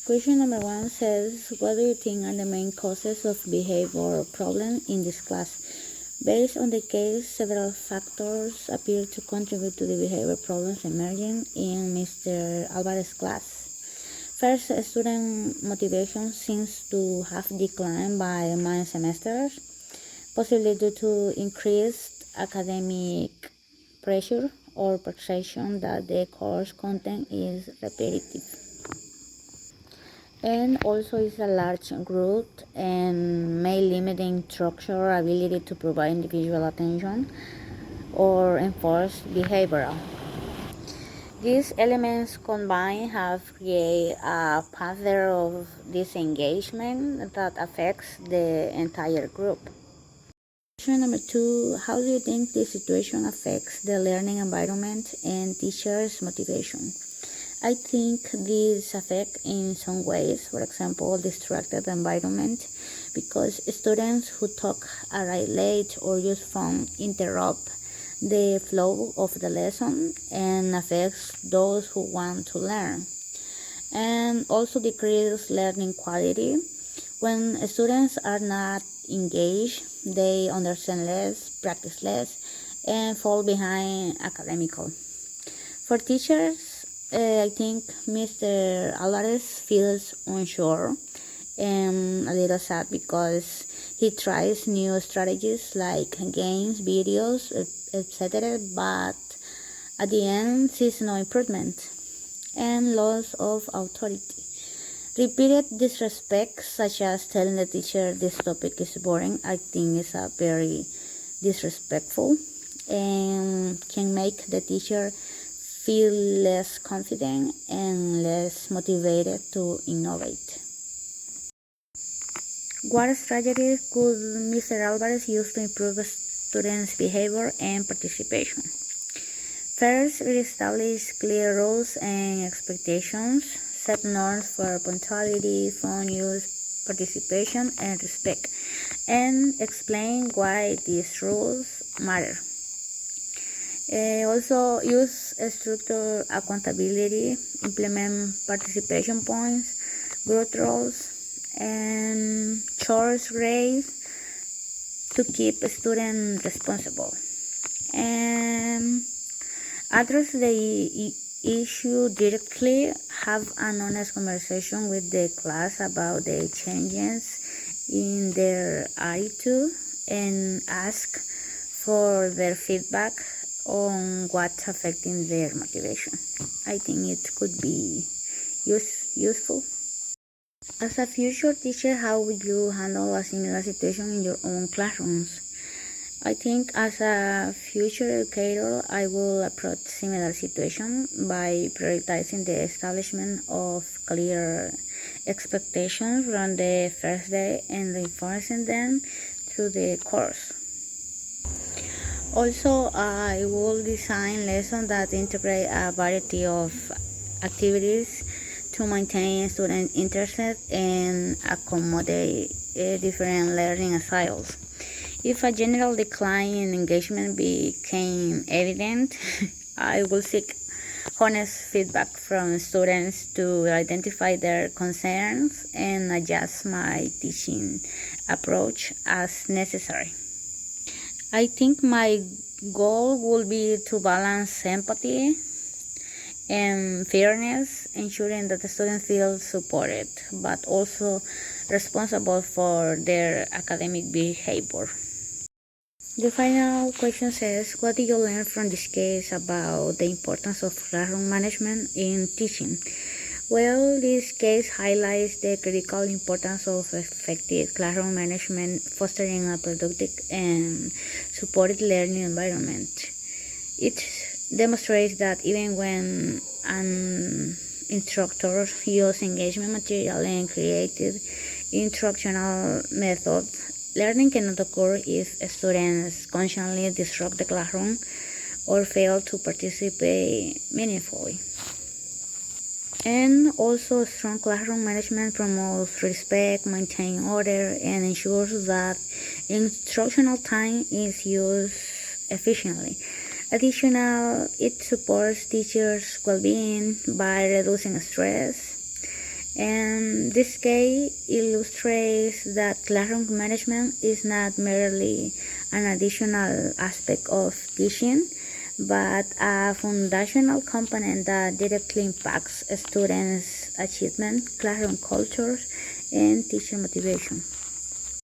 Question number 1 says, what do you think are the main causes of behavior problems in this class? Based on the case, several factors appear to contribute to the behavior problems emerging in Mr. Alvarez's class. First, student motivation seems to have declined by many semesters, possibly due to increased academic pressure or perception that the course content is repetitive. And also is a large group and may limit the instructor ability to provide individual attention or enforce behavioral. These elements combined have created a pattern of disengagement that affects the entire group. Question number 2, how do you think this situation affects the learning environment and teachers' motivation? I think this affects in some ways, for example, distracted environment, because students who talk, arrive late, or use phone interrupt the flow of the lesson and affects those who want to learn. And also decrease learning quality. When students are not engaged, they understand less, practice less, and fall behind academically. For teachers, I think Mr. Alvarez feels unsure and a little sad because he tries new strategies like games, videos, etc., but at the end sees no improvement and loss of authority. Repeated disrespect, such as telling the teacher this topic is boring, I think is a very disrespectful and can make the teacher feel less confident and less motivated to innovate. What strategies could Mr. Alvarez use to improve students' behavior and participation? First, establish clear rules and expectations, set norms for punctuality, phone use, participation, and respect, and explain why these rules matter. Also use structured accountability, implement participation points, growth roles, and chores grades to keep students responsible. And address the issue directly, have an honest conversation with the class about the changes in their attitude, and ask for their feedback on what's affecting their motivation. I think it could be useful. As a future teacher, how would you handle a similar situation in your own classrooms? I think as a future educator, I will approach similar situation by prioritizing the establishment of clear expectations from the first day and reinforcing them through the course. Also, I will design lessons that integrate a variety of activities to maintain student interest and accommodate different learning styles. If a general decline in engagement became evident, I will seek honest feedback from students to identify their concerns and adjust my teaching approach as necessary. I think my goal will be to balance empathy and fairness, ensuring that the students feel supported, but also responsible for their academic behavior. The final question says, what did you learn from this case about the importance of classroom management in teaching? Well, this case highlights the critical importance of effective classroom management, fostering a productive and supported learning environment. It demonstrates that even when an instructor uses engagement material and creative instructional methods, learning cannot occur if students constantly disrupt the classroom or fail to participate meaningfully. And also, strong classroom management promotes respect, maintains order, and ensures that instructional time is used efficiently. Additionally, it supports teachers' well-being by reducing stress And this case illustrates that classroom management is not merely an additional aspect of teaching, but a foundational component that directly impacts students' achievement, classroom cultures, and teacher motivation.